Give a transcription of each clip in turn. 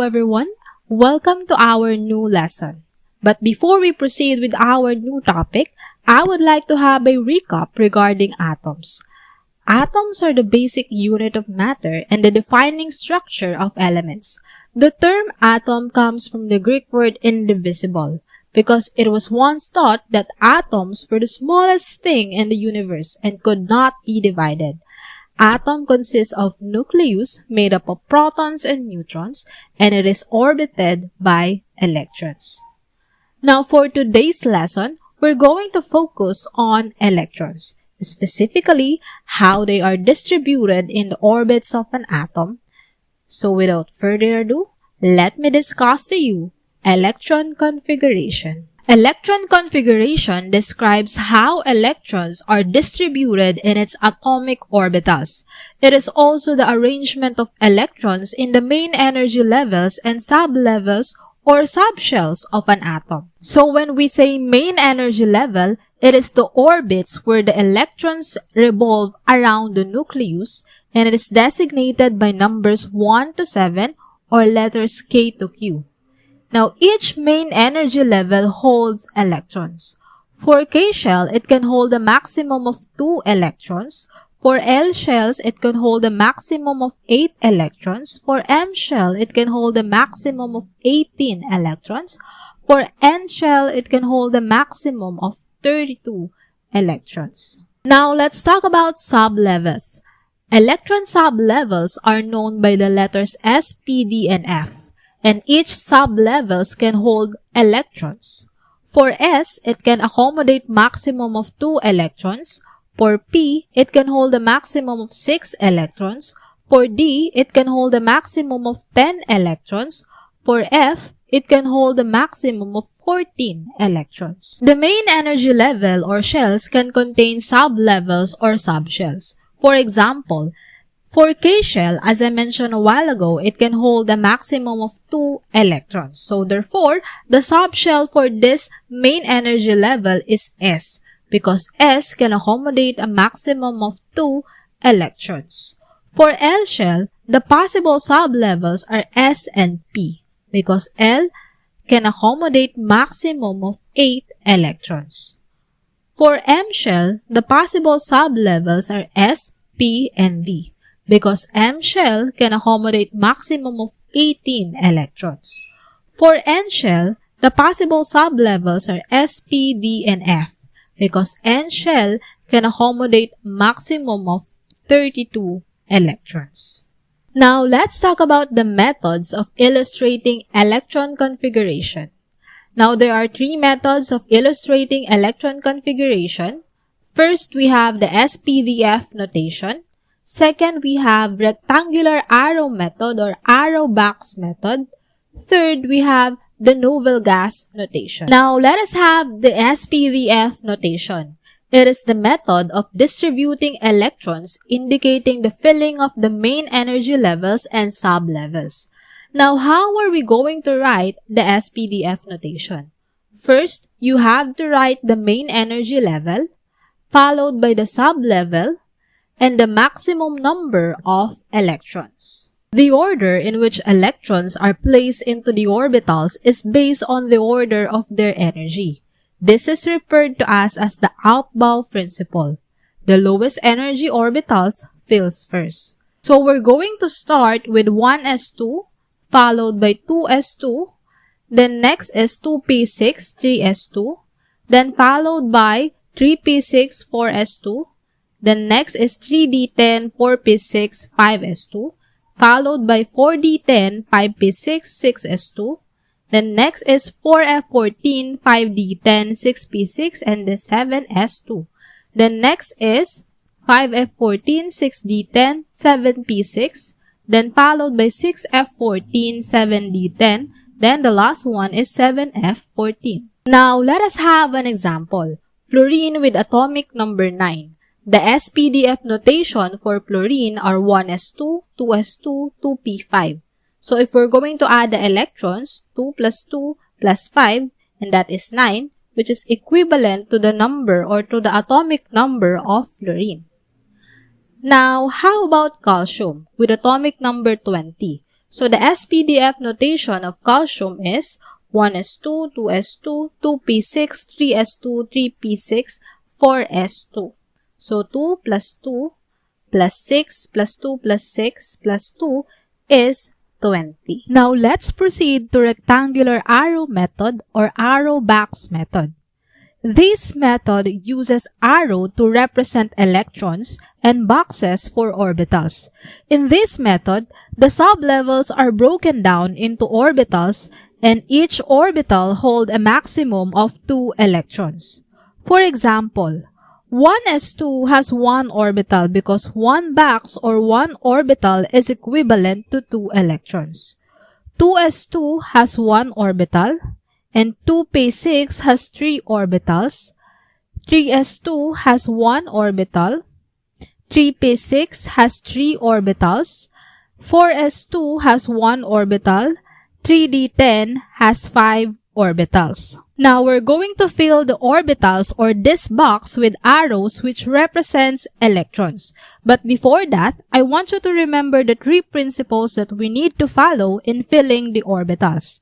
everyone, welcome to our new lesson. But before we proceed with our new topic, I would like to have a recap regarding atoms. Atoms are the basic unit of matter and the defining structure of elements. The term atom comes from the Greek word indivisible, because it was once thought that atoms were the smallest thing in the universe and could not be divided. Atom consists of nucleus made up of protons and neutrons, and it is orbited by electrons. Now for today's lesson, we're going to focus on electrons, specifically how they are distributed in the orbits of an atom. So without further ado, let me discuss to you electron configuration. Electron configuration describes how electrons are distributed in its atomic orbitals. It is also the arrangement of electrons in the main energy levels and sublevels or subshells of an atom. So when we say main energy level, it is the orbits where the electrons revolve around the nucleus, and it is designated by numbers 1 to 7 or letters K to Q. Now, each main energy level holds electrons. For K shell, it can hold a maximum of 2 electrons. For L shells, it can hold a maximum of 8 electrons. For M shell, it can hold a maximum of 18 electrons. For N shell, it can hold a maximum of 32 electrons. Now, let's talk about sublevels. Electron sublevels are known by the letters S, P, D, and F. And each sublevels can hold electrons. For S, it can accommodate maximum of 2 electrons. For P, it can hold a maximum of 6 electrons. For D, it can hold a maximum of 10 electrons. For F, it can hold a maximum of 14 electrons. The main energy level or shells can contain sublevels or subshells. For example, for K shell, as I mentioned a while ago, it can hold a maximum of 2 electrons. So therefore, the subshell for this main energy level is S, because S can accommodate a maximum of 2 electrons. For L shell, the possible sublevels are S and P, because L can accommodate maximum of 8 electrons. For M shell, the possible sublevels are S, P, and D, because M shell can accommodate maximum of 18 electrons. For N shell, the possible sublevels are S, P, D, and F, because N shell can accommodate maximum of 32 electrons. Now, let's talk about the methods of illustrating electron configuration. Now, there are 3 methods of illustrating electron configuration. First, we have the SPDF notation. Second, we have rectangular arrow method or arrow box method. Third, we have the novel gas notation. Now, let us have the SPDF notation. It is the method of distributing electrons indicating the filling of the main energy levels and sublevels. Now, how are we going to write the SPDF notation? First, you have to write the main energy level, followed by the sublevel, and the maximum number of electrons. The order in which electrons are placed into the orbitals is based on the order of their energy. This is referred to as the AUFBAU principle. The lowest energy orbitals fills first. So we're going to start with 1s2, followed by 2s2, then next is 2p6, 3s2, then followed by 3p6, 4s2, then next is 3d10, 4p6, 5s2, followed by 4d10, 5p6, 6s2, then next is 4f14, 5d10, 6p6, and then 7s2. Then next is 5f14, 6d10, 7p6, then followed by 6f14, 7d10, then the last one is 7f14. Now, let us have an example. Fluorine with atomic number 9. The SPDF notation for fluorine are 1s2, 2s2, 2p5. So if we're going to add the electrons, 2 plus 2 plus 5, and that is 9, which is equivalent to the number or to the atomic number of fluorine. Now, how about calcium with atomic number 20? So the SPDF notation of calcium is 1s2, 2s2, 2p6, 3s2, 3p6, 4s2. So 2 plus 2 plus 6 plus 2 plus 6 plus 2 is 20. Now let's proceed to rectangular arrow method or arrow box method. This method uses arrow to represent electrons and boxes for orbitals. In this method, the sublevels are broken down into orbitals and each orbital holds a maximum of 2 electrons. For example, 1s2 has 1 orbital because 1 box or 1 orbital is equivalent to 2 electrons. 2s2 has 1 orbital and 2p6 has 3 orbitals. 3s2 has 1 orbital. 3p6 has 3 orbitals. 4s2 has 1 orbital. 3d10 has 5 orbitals. Now we're going to fill the orbitals or this box with arrows which represents electrons. But before that, I want you to remember the 3 principles that we need to follow in filling the orbitals.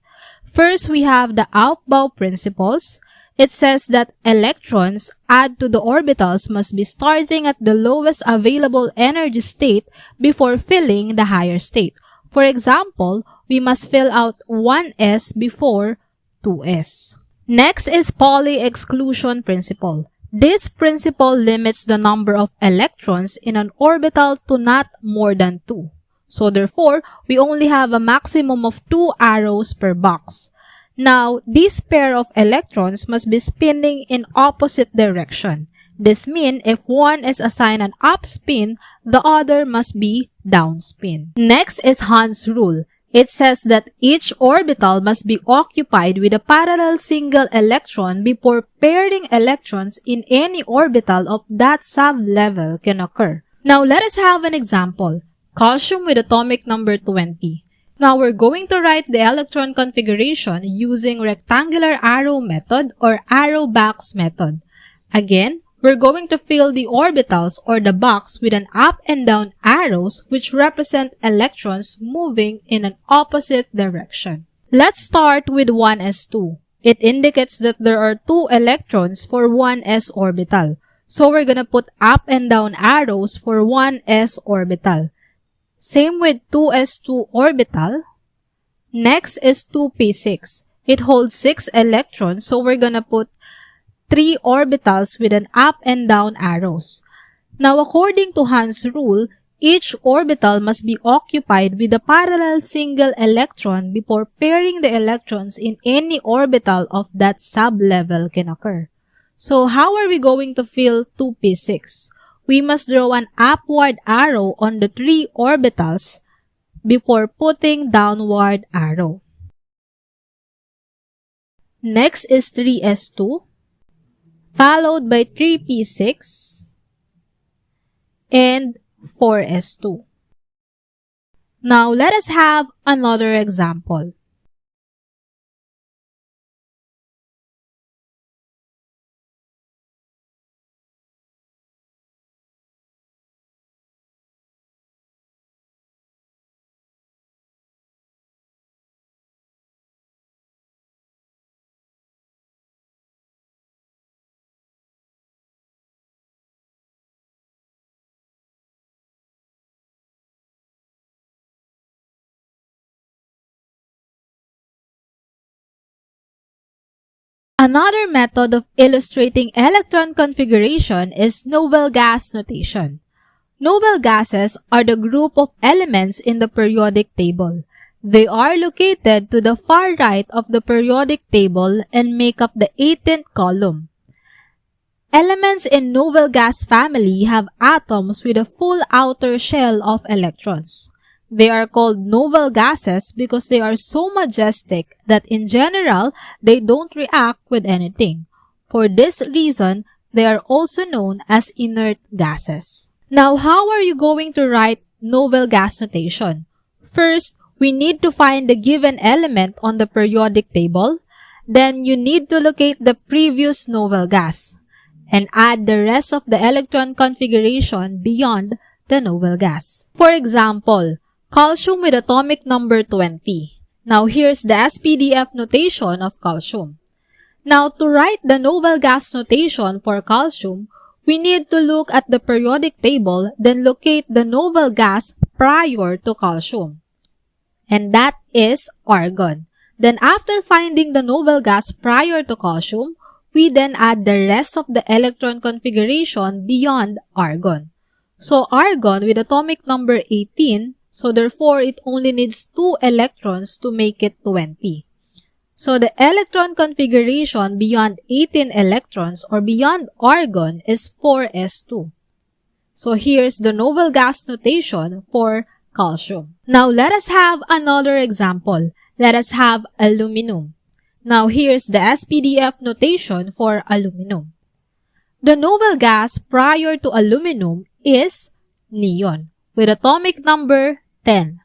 First, we have the AUFBAU principles. It says that electrons add to the orbitals must be starting at the lowest available energy state before filling the higher state. For example, we must fill out 1s before 2s. Next is Pauli exclusion principle. This principle limits the number of electrons in an orbital to not more than 2. So therefore, we only have a maximum of 2 arrows per box. Now, this pair of electrons must be spinning in opposite direction. This means if one is assigned an up spin, the other must be down spin. Next is HUND'S rule. It says that each orbital must be occupied with a parallel single electron before pairing electrons in any orbital of that sublevel can occur. Now, let us have an example. Calcium with atomic number 20. Now, we're going to write the electron configuration using rectangular arrow method or arrow box method. Again, we're going to fill the orbitals or the box with an up and down arrows which represent electrons moving in an opposite direction. Let's start with 1s2. It indicates that there are 2 electrons for 1s orbital. So we're gonna put up and down arrows for 1s orbital. Same with 2s2 orbital. Next is 2p6. It holds 6 electrons, so we're gonna put 3 orbitals with an up and down arrows. Now, according to HUND'S rule, each orbital must be occupied with a parallel single electron before pairing the electrons in any orbital of that sublevel can occur. So, how are we going to fill 2p6? We must draw an upward arrow on the 3 orbitals before putting downward arrow. Next is 3s2, followed by 3p6 and 4s2. Now, let us have another example. Another method of illustrating electron configuration is noble gas notation. Noble gases are the group of elements in the periodic table. They are located to the far right of the periodic table and make up the 18th column. Elements in noble gas family have atoms with a full outer shell of electrons. They are called noble gases because they are so majestic that in general, they don't react with anything. For this reason, they are also known as inert gases. Now, how are you going to write noble gas notation? First, we need to find the given element on the periodic table. Then, you need to locate the previous noble gas and add the rest of the electron configuration beyond the noble gas. For example, Calcium with atomic number 20. Now, here's the SPDF notation of calcium. Now, to write the noble gas notation for calcium, we need to look at the periodic table, then locate the noble gas prior to calcium. And that is argon. Then, after finding the noble gas prior to calcium, we then add the rest of the electron configuration beyond argon. So, argon with atomic number 18, so therefore, it only needs 2 electrons to make it 20. So, the electron configuration beyond 18 electrons or beyond argon is 4s2. So, here's the noble gas notation for calcium. Now, let us have another example. Let us have aluminum. Now, here's the SPDF notation for aluminum. The noble gas prior to aluminum is neon with atomic number 10.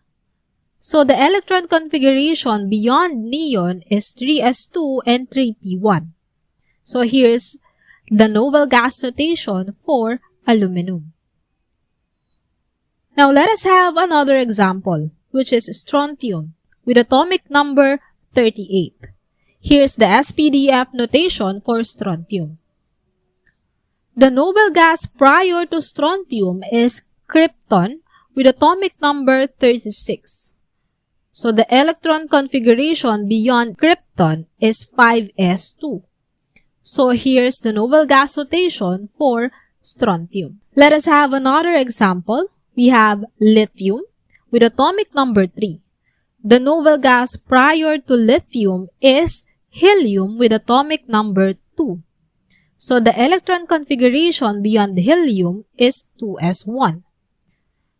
So, the electron configuration beyond neon is 3s2 and 3p1. So, here's the noble gas notation for aluminum. Now, let us have another example, which is strontium with atomic number 38. Here's the SPDF notation for strontium. The noble gas prior to strontium is krypton with atomic number 36. So, the electron configuration beyond krypton is 5s2. So, here's the noble gas notation for strontium. Let us have another example. We have lithium with atomic number 3. The noble gas prior to lithium is helium with atomic number 2. So, the electron configuration beyond helium is 2s1.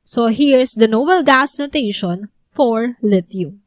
So, here's the noble gas notation for lithium.